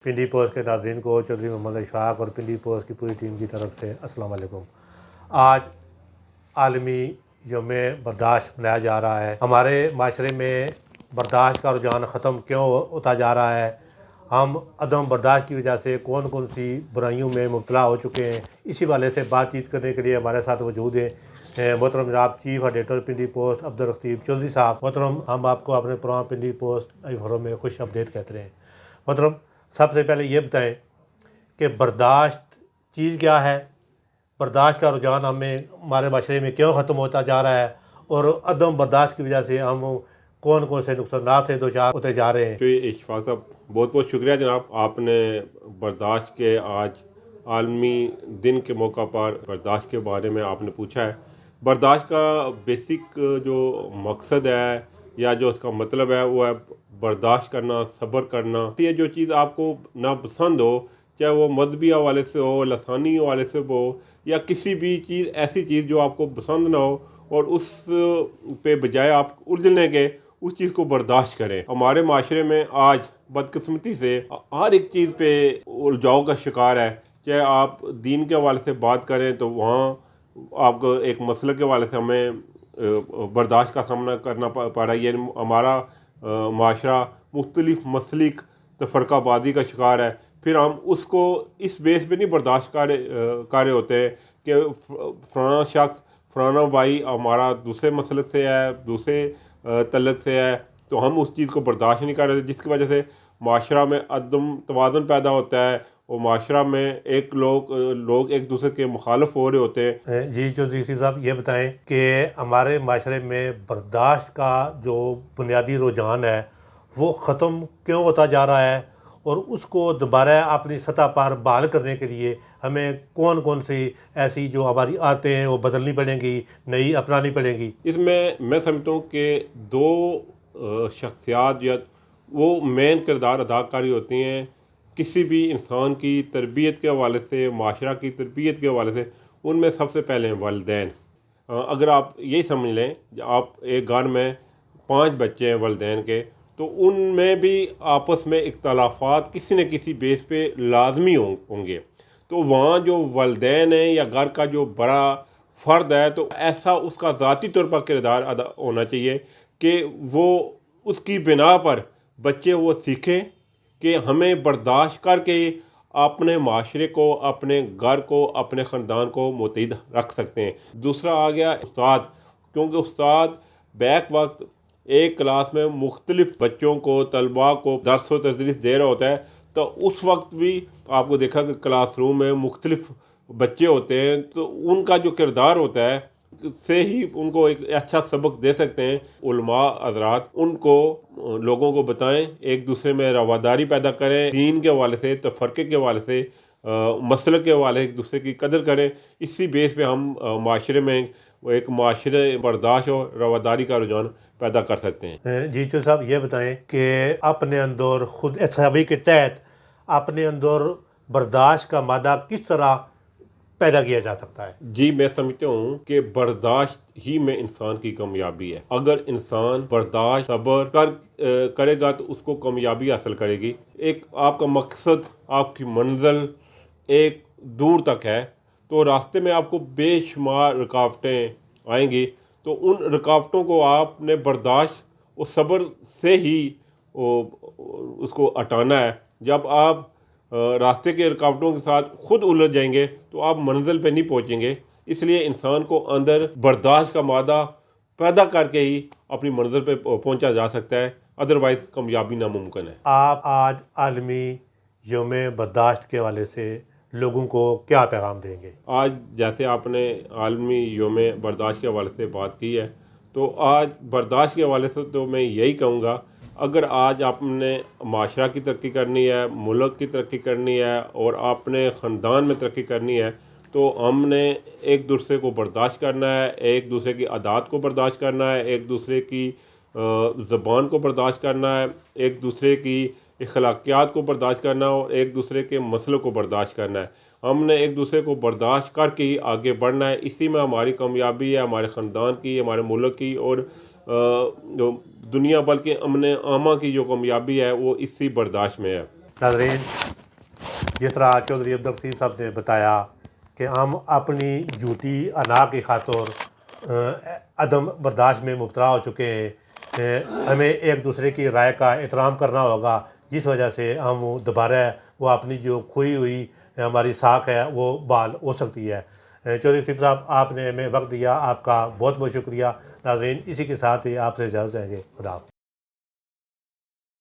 पिंडी post के नाज़रीन को चौधरी मोहम्मद इशफाक और पिंडी पोस्ट की पूरी टीम की तरफ से अस्सलाम वालेकुम। आज आलमी यौम बर्दाश्त मनाया जा रहा है। हमारे माशरे में बर्दाश्त का रुझान ख़त्म क्यों होता जा रहा है, हम अदम बर्दाश्त की वजह से कौन कौन सी बुराइयों में मुब्तला हो चुके हैं, इसी वाले से बातचीत करने के लिए हमारे साथ मौजूद हैं मोहतरम जनाब चीफ एडिटर पिंडी पोस्ट अब्दुल रकीब चौधरी साहब। मोहतरम, हम आपको अपने प्रोग्राम पिंडी पोस्ट खबरों में खुश अपडेट कहते हैं। मोहतरम, सबसे पहले ये बताएं कि बर्दाश्त चीज़ क्या है, बर्दाश्त का रुझान हमें हमारे माशरे में क्यों ख़त्म होता जा रहा है और अदम बर्दाश्त की वजह से हम कौन कौन से नुकसान से दो चार होते जा रहे हैं। तो इशफाक साहब, बहुत बहुत शुक्रिया जनाब, आपने बर्दाश्त के आज आलमी दिन के मौका पर बर्दाश्त के बारे में आपने पूछा है। बर्दाश्त का बेसिक जो मकसद है या जो उसका मतलब है वो है बर्दाश्त करना, सब्र करना। ये जो चीज़ आपको नापसंद हो, चाहे वो मजहबी हवाले से हो, लसानी हवाले से हो, या किसी भी चीज़ ऐसी चीज़ जो आपको पसंद ना हो और उस पे बजाय आप उलझने के उस चीज़ को बर्दाश्त करें। हमारे माशरे में आज बदकिस्मती से हर एक चीज़ पे उलझाव का शिकार है। चाहे आप दीन के हवाले से बात करें तो वहाँ आपको एक मसले के हवाले से हमें बर्दाश्त का सामना करना पड़ रहा है। ये हमारा माशरा मुख्तलिफ मसलिक तफरकाबादी का शिकार है। फिर हम उसको इस बेस पे नहीं बर्दाश्त कर रहे होते हैं कि फलाना शख्स, फलाना भाई हमारा दूसरे मसलक से है, दूसरे तलक से है, तो हम उस चीज़ को बर्दाश्त नहीं कर रहे, जिसकी वजह से माशरा में अदम तवाज़ुन पैदा होता है और माशरा में एक लोग एक दूसरे के मुखालिफ हो रहे होते हैं। जी चौधरी साहब, ये बताएं कि हमारे माशरे में बर्दाश्त का जो बुनियादी रुझान है वो ख़त्म क्यों होता जा रहा है और उसको दोबारा अपनी सतह पर बहाल करने के लिए हमें कौन कौन सी ऐसी जो हमारी आदतें हैं वो बदलनी पड़ेंगी, नई अपनानी पड़ेंगी। इसमें मैं समझता हूँ कि दो शख्सियात या वो मेन किरदार अदाकारी होती हैं किसी भी इंसान की तरबियत के हवाले से, माशरा की तरबियत के हवाले से। उनमें सबसे पहले हैं वालिदैन। अगर आप यही समझ लें, आप एक घर में 5 बच्चे हैं वालिदैन के, तो उनमें भी आपस में इख्तलाफात किसी न किसी बेस पे लाजमी होंगे। तो वहाँ जो वालिदैन है या घर का जो बड़ा फ़र्द है, तो ऐसा उसका ज़ाती तौर पर किरदार अदा होना चाहिए कि वो उसकी बिना पर बच्चे वो सीखें कि हमें बर्दाश्त करके अपने माशरे को, अपने घर को, अपने ख़ानदान को मुतहिद रख सकते हैं। दूसरा आ गया उस्ताद, क्योंकि उस्ताद बैक वक्त एक क्लास में मुख्तलिफ बच्चों को, तलबा को दर्स व तदरीस दे रहा होता है, तो उस वक्त भी आपको देखा कि क्लासरूम में मुख्तलिफ बच्चे होते हैं, तो उनका जो किरदार होता है से ही उनको एक अच्छा सबक दे सकते हैं। उलमा हज़रात उनको लोगों को बताएं, एक दूसरे में रवादारी पैदा करें, दीन के हवाले से, तफरके के हवाले से, मसलक के हवाले से एक दूसरे की कदर करें। इसी बेस पे हम माशरे में एक माशरे बर्दाश्त और रवादारी का रुझान पैदा कर सकते हैं। जी चौधरी साहब, ये बताएं कि अपने अंदर खुद एहतसाबी के तहत अपने अंदर बर्दाश्त का मादा किस तरह पैदा किया जा सकता है। जी, मैं समझता हूँ कि बर्दाश्त ही में इंसान की कामयाबी है। अगर इंसान बर्दाश्त सब्र करेगा तो उसको कामयाबी हासिल करेगी। एक आपका मकसद, आपकी मंजिल एक दूर तक है, तो रास्ते में आपको बेशुमार रुकावटें आएंगी, तो उन रुकावटों को आपने बर्दाश्त और सब्र से ही उसको हटाना है। जब आप रास्ते के रुकावटों के साथ खुद उलझ जाएंगे तो आप मंजिल पे नहीं पहुंचेंगे। इसलिए इंसान को अंदर बर्दाश्त का मादा पैदा करके ही अपनी मंजिल पे पहुंचा जा सकता है, अदरवाइज़ कामयाबी नामुमकिन है। आप आज आलमी यौम बर्दाश्त के हवाले से लोगों को क्या पैगाम देंगे। आज जैसे आपने आलमी यौम बर्दाश्त के हवाले से बात की है, तो आज बर्दाश्त के हवाले से तो मैं यही कहूँगा, अगर आज आपने माशरा की तरक्की करनी है, मुल्क की तरक्की करनी है और अपने ख़ानदान में तरक्की करनी है, तो हमने एक दूसरे को बर्दाश्त करना है, एक दूसरे की आदत को बर्दाश्त करना है, एक दूसरे की ज़बान को बर्दाश्त करना है, एक दूसरे की अखलाकियात को बर्दाश्त करना है और एक दूसरे के मसलों को बर्दाश्त करना है। हमने एक दूसरे को बर्दाश्त करके ही आगे बढ़ना है। इसी में हमारी कामयाबी है, हमारे ख़ानदान की, हमारे मुल्क की और जो दुनिया बल्कि अमन आमा की जो कामयाबी है वो इसी बर्दाश्त में है। नाज़रीन, जिस तरह चौधरी अब्दुल लतीफ़ साहब ने बताया कि हम अपनी झूठी अना की खातिर अदम बर्दाश्त में मुब्तला हो चुके हैं। हमें एक दूसरे की राय का एहतराम करना होगा, जिस वजह से हम दोबारा वो अपनी जो खोई हुई हमारी साख है वो बहाल हो सकती है। चौधरी लतीफ़ साहब, आपने हमें वक्त दिया, आपका बहुत बहुत शुक्रिया। नाज़रीन, इसी के साथ ही आपसे इजाज़त देंगे। खुदा हाफ़िज़।